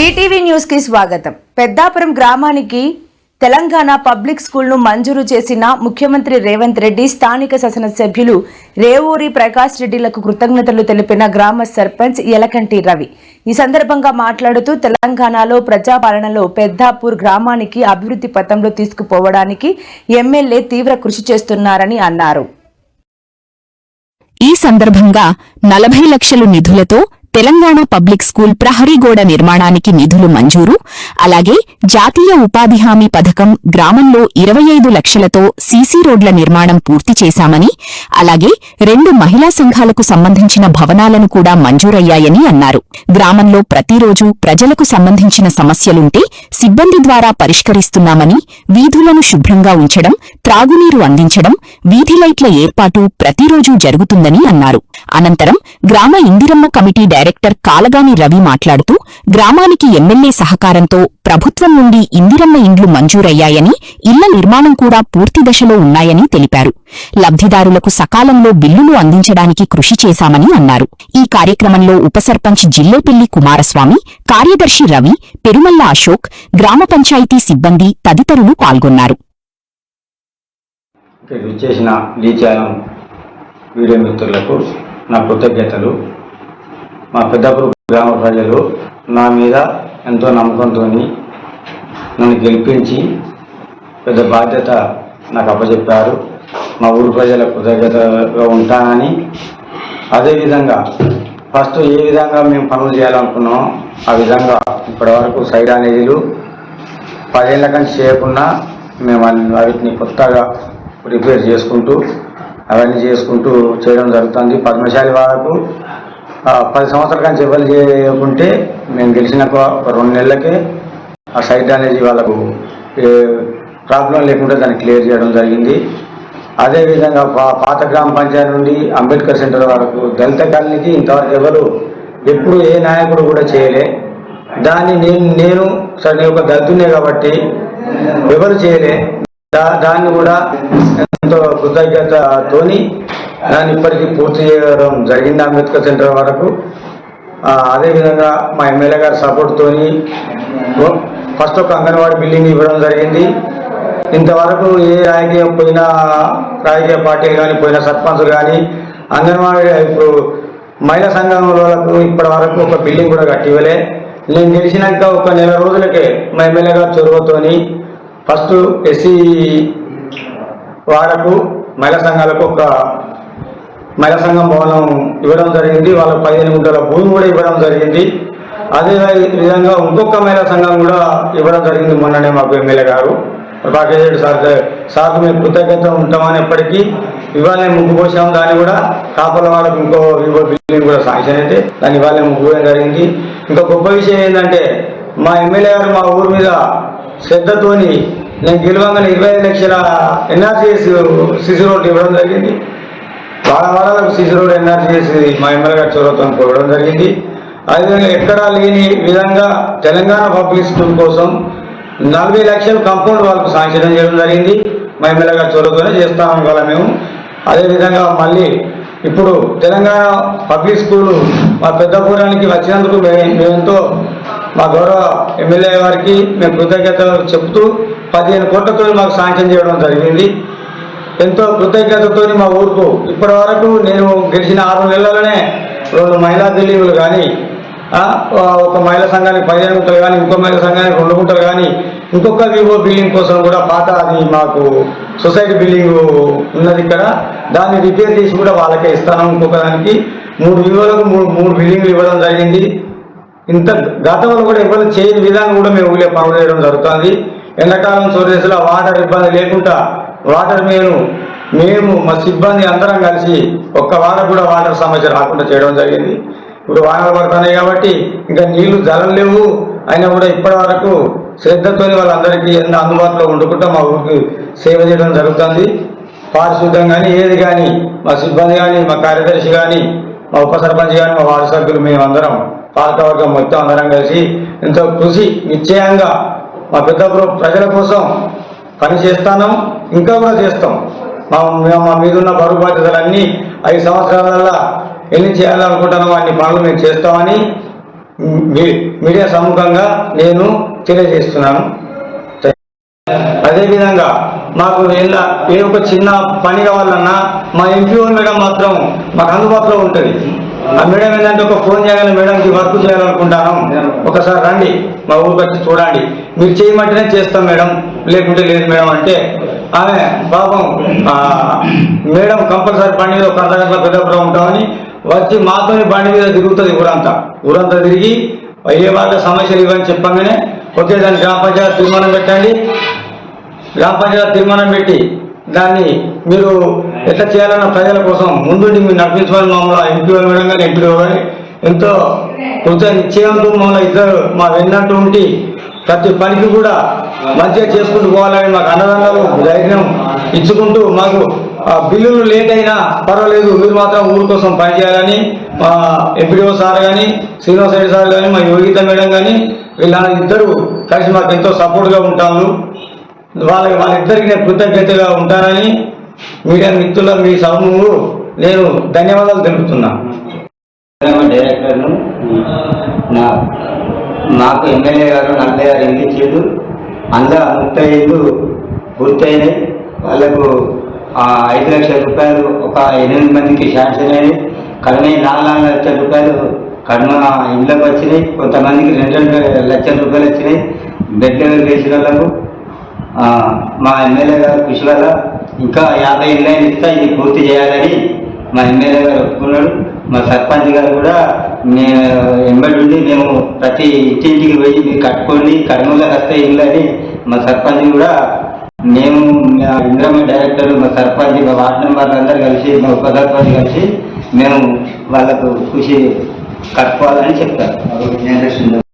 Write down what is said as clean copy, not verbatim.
TTV news కి స్వాగతం. పెద్దాపురం గ్రామానికి తెలంగాణ పబ్లిక్ స్కూల్ ను మంజూరు చేసిన ముఖ్యమంత్రి రేవంత్ రెడ్డి, స్థానిక శాసనసభ్యులు రేవూరి ప్రకాష్ రెడ్డిలకు కృతజ్ఞతలు తెలిపిన గ్రామ సర్పంచ్ యలకంటి రవి. ఈ సందర్భంగా మాట్లాడుతూ తెలంగాణలో ప్రజాపాలనలో పెద్దాపూర్ గ్రామానికి అభివృద్ధి పథంలో తీసుకుపోవడానికి ఎమ్మెల్యే తీవ్ర కృషి చేస్తున్నారని అన్నారు. ఈ సందర్భంగా 40 లక్షల నిధులతో తెలంగాణ పబ్లిక్ స్కూల్ ప్రహరీగోడ నిర్మాణానికి నిధులు మంజూరు, అలాగే జాతీయ ఉపాధి హామీ పథకం గ్రామంలో 25 లక్షలతో సీసీ రోడ్ల నిర్మాణం పూర్తి చేశామని, అలాగే 2 మహిళా సంఘాలకు సంబంధించిన భవనాలను కూడా మంజూరయ్యాయని అన్నారు. గ్రామంలో ప్రతిరోజు ప్రజలకు సంబంధించిన సమస్యలుంటే సిబ్బంది ద్వారా పరిష్కరిస్తున్నామని, వీధులను శుభ్రంగా ఉంచడం, త్రాగునీరు అందించడం, వీధి లైట్ల ఏర్పాటు ప్రతిరోజూ జరుగుతుందని అన్నారు. అనంతరం గ్రామ ఇందిరమ్మ కమిటీ డైరెక్టర్ కాలగాని రవి మాట్లాడుతూ, గ్రామానికి ఎమ్మెల్యే సహకారంతో ప్రభుత్వం నుండి ఇందిరమ్మ ఇండ్లు మంజూరయ్యాయని, ఇళ్ల నిర్మాణం కూడా పూర్తి దశలో ఉన్నాయని తెలిపారు. లబ్ధిదారులకు సకాలంలో బిల్లులు అందించడానికి కృషి చేశామని అన్నారు. ఈ కార్యక్రమంలో ఉప సర్పంచ్ జిల్లేపల్లి కుమారస్వామి, కార్యదర్శి రవి, పెరుమల్ల అశోక్, గ్రామ పంచాయతీ సిబ్బంది తదితరులు పాల్గొన్నారు. నా కృతజ్ఞతలు. మా పెద్దాపురం గ్రామ ప్రజలు నా మీద ఎంతో నమ్మకంతో నన్ను గెలిపించి పెద్ద బాధ్యత నాకు అప్పచెప్పారు. మా ఊరు ప్రజల కృతజ్ఞతగా ఉంటానని, అదేవిధంగా ఫస్ట్ ఏ విధంగా మేము పనులు చేయాలనుకున్నామో ఆ విధంగా ఇప్పటివరకు సైడ్ డ్రైనేజీలు 10 ఏళ్ల కంటే చేయకుండా మేము వాటిని కొత్తగా రిపేర్ చేసుకుంటూ అవన్నీ చేయడం జరుగుతుంది. పద్మశాలి వాళ్ళకు 10 సంవత్సరాల కానీ ఎవరు చేయకుంటే మేము గెలిచిన ఒక 2 నెలలకే ఆ సైడ్ డ్రైనేజీ వాళ్ళకు ప్రాబ్లం లేకుండా దాన్ని క్లియర్ చేయడం జరిగింది. అదేవిధంగా పాత గ్రామ పంచాయతీ నుండి అంబేద్కర్ సెంటర్ వరకు దళిత కాలనీకి ఇంతవరకు ఎప్పుడు ఏ నాయకుడు కూడా చేయలే. దాన్ని నేను సరే ఒక దళితున్నే కాబట్టి ఎవరు చేయలే. దాన్ని కూడా ఎంతో కృతజ్ఞతతోని దాన్ని ఇప్పటికీ పూర్తి చేయడం జరిగింది అంబేద్కర్ సెంటర్ వరకు. అదేవిధంగా మా ఎమ్మెల్యే గారి సపోర్ట్తోని ఫస్ట్ ఒక అంగన్వాడీ బిల్డింగ్ ఇవ్వడం జరిగింది. ఇంతవరకు ఏ రాజకీయ పార్టీలు కానీ పోయిన సర్పంచులు కానీ అంగన్వాడీ ఇప్పుడు మహిళా సంఘంలోలకు ఇప్పటి వరకు ఒక బిల్డింగ్ కూడా కట్టివ్వలే. నేను గెలిచినాక ఒక నెల రోజులకే మా ఎమ్మెల్యే గారి చొరవతోని ఫస్ట్ ఎస్సీ వాడకు మహిళా సంఘాలకు ఒక మహిళా సంఘం భవనం ఇవ్వడం జరిగింది. వాళ్ళకు 15 గుంటల భూమి కూడా ఇవ్వడం జరిగింది. అదే విధంగా ఇంకొక మహిళా సంఘం కూడా ఇవ్వడం జరిగింది మొన్ననే మాకు ఎమ్మెల్యే గారు ప్రకాష్ రెడ్డి సార్కు మేము కృతజ్ఞత ఉంటామని. ఎప్పటికీ ఇవాళ ముగ్గు పోసాము. దాన్ని కూడా కాపల వాళ్ళకు ఇంకో బిల్డింగ్ కూడా శాంక్షన్ అయితే దాన్ని ఇవాళ ముగ్గు పోయడం జరిగింది. ఇంకా గొప్ప విషయం ఏంటంటే మా ఎమ్మెల్యే గారు మా ఊరి మీద శ్రద్ధతోని నేను గెలవంగానే 25 లక్షల ఎన్ఆర్జీఎస్ సిసి రోడ్డు ఇవ్వడం జరిగింది. వాడవాడలకు సిసి రోడ్డు ఎన్ఆర్జీఎస్ మా ఎమ్మెల్యే గారి చొరవతో ఇవ్వడం జరిగింది. అదేవిధంగా ఎక్కడా లేని విధంగా తెలంగాణ పబ్లిక్ స్కూల్ కోసం 40 లక్షల కంపౌండ్ వాళ్ళకు శాంక్షన్ చేయడం జరిగింది. మా ఎమ్మెల్యే గారి చొరవతోనే చేస్తామని కదా మేము. అదేవిధంగా మళ్ళీ ఇప్పుడు తెలంగాణ పబ్లిక్ స్కూలు మా పెద్దపురానికి వచ్చినందుకు మేమెంతో మా గౌరవ ఎమ్మెల్యే గారికి మేము కృతజ్ఞతలు చెప్తూ 15 కోట్లతో మాకు శాంక్షన్ చేయడం జరిగింది. ఎంతో కృతజ్ఞతతో మా ఊరుకు ఇప్పటి వరకు నేను గెలిచిన 6 నెలలనే 2 మహిళా బిల్డింగులు కానీ, ఒక మహిళా సంఘానికి 15 గుంటలు కానీ, ఇంకో మహిళా సంఘానికి 2 గుంటలు కానీ, ఇంకొక వివో బిల్డింగ్ కోసం కూడా పాత అది మాకు సొసైటీ బిల్డింగ్ ఉన్నది ఇక్కడ, దాన్ని రిపేర్ చేసి కూడా వాళ్ళకే ఇస్తాను. ఇంకొక దానికి 3 వివోలకు 3 బిల్డింగ్లు ఇవ్వడం జరిగింది. ఇంత గతంలో కూడా ఎవరు చేయని విధానం కూడా మేము ఊళ్ళో పనులు చేయడం జరుగుతుంది. ఎండాకాలం సోరేసులో వాటర్ ఇబ్బంది లేకుండా వాటర్ మేము మా సిబ్బంది అందరం కలిసి ఒక్క వారం కూడా వాటర్ సమస్య రాకుండా చేయడం జరిగింది. ఇప్పుడు వానలు పడుతున్నాయి కాబట్టి ఇంకా నీళ్లు జలం లేవు. అయినా కూడా ఇప్పటి వరకు శ్రద్ధతో వాళ్ళందరికీ ఎంత అందుబాటులో ఉండుకుంటా మా ఊరికి సేవ చేయడం జరుగుతుంది. పారిశుద్ధం కానీ ఏది కానీ మా సిబ్బంది కానీ, మా కార్యదర్శి కానీ, మా ఉప సర్పంచ్ కానీ, మా వార్డు సభ్యులు మేమందరం పాలకవర్గం మొత్తం అందరం కలిసి ఎంతో కృషి నిశ్చయంగా మా పెద్దపురం ప్రజల కోసం పని చేస్తాను. ఇంకా కూడా చేస్తాం. మా మీదున్న బరువు బాధ్యతలన్నీ 5 సంవత్సరాలలో ఎన్ని చేయాలనుకుంటున్నామో అన్ని పనులు మేము చేస్తామని మీడియా సముఖంగా నేను తెలియజేస్తున్నాను. అదేవిధంగా మాకు ఏ ఒక చిన్న పని కావాలన్నా మా ఎంపీఓ మేడం మాత్రం మాకు అందుబాటులో ఉంటుంది. ఆ మేడం ఏంటంటే ఒక ఫోన్ చేయగల మేడంకి వర్క్ చేయాలనుకుంటాను, ఒకసారి రండి మా ఊరికి వచ్చి చూడండి, మీరు చేయమంటేనే చేస్తాం మేడం, లేకుంటే లేదు మేడం అంటే ఆమె పాపం మేడం కంపల్సరీ బండి మీద ఒక అర్ధగంటల పెద్దపురం ఉంటామని వచ్చి మాతోని బండి మీద తిరుగుతుంది ఊరంతా తిరిగి ఏ వాళ్ళ సమస్యలు ఇవని చెప్పగానే ఓకే దాన్ని గ్రామ పంచాయతీ తీర్మానం పెట్టండి, గ్రామ పంచాయతీ తీర్మానం పెట్టి దాన్ని మీరు ఎట్లా చేయాలన్న ప్రజల కోసం ముందుండి మీరు నడిపించమని మమ్మల్ని ఎంపీ మేడం కానీ ఎంపీఓ కానీ ఎంతో కృతజ్ఞత నిశ్చయంతో మమ్మల్ని ఇద్దరు మా వెన్నట్టు ఉండి ప్రతి పనికి కూడా మంచిగా చేసుకుంటూ పోవాలని మాకు అన్నదండలు ధైర్యం ఇచ్చుకుంటూ మాకు బిల్లులు లేట్ అయినా పర్వాలేదు మీరు మాత్రం ఊరి కోసం పనిచేయాలని మా ఎంపీడీఓ సార్ కానీ శ్రీనివాస రెడ్డి సార్ కానీ మా యోగిత మేడం కానీ వీళ్ళిద్దరూ కలిసి మాకు ఎంతో సపోర్ట్గా ఉంటాము. వాళ్ళిద్దరికి నేను కృతజ్ఞతగా ఉంటానని మీడియా మిత్రుల మీ సమూహంలో నేను ధన్యవాదాలు తెలుపుతున్నా. డైరెక్టర్ను మాకు ఎమ్మెల్యే గారు 46 ఇల్లు ఇచ్చాడు, అందులో 35 పూర్తయినాయి. వాళ్ళకు 5 లక్షల రూపాయలు ఒక 8 మందికి శాంక్షన్ అయినాయి. కడిమే 4 లక్షల రూపాయలు కడిమ ఇళ్ళకు వచ్చినాయి. కొంతమందికి 2 లక్షల రూపాయలు వచ్చినాయి. బెడ్ వేసిన వాళ్ళకు మా ఎమ్మెల్యే గారు కృషి వల్ల ఇంకా 50 ఇళ్ళు ఇస్తా ఇది పూర్తి చేయాలని మా ఎమ్మెల్యే గారు ఒప్పుకున్నాడు. మా సర్పంచ్ గారు కూడా ఎంబడి ఉండి మేము ప్రతి ఇంటింటికి పోయి మీరు కట్టుకోండి కడిమలకు వస్తాయి ఇల్లు అని మా సర్పంచ్ కూడా మేము ఇంద్రమ్మ డైరెక్టర్ మా సర్పంచ్ మా వార్డు మెంబర్లు అందరూ కలిసి మా ఉప సర్పంచ్ కలిసి మేము వాళ్ళకు కృషి కట్టుకోవాలని చెప్తారు.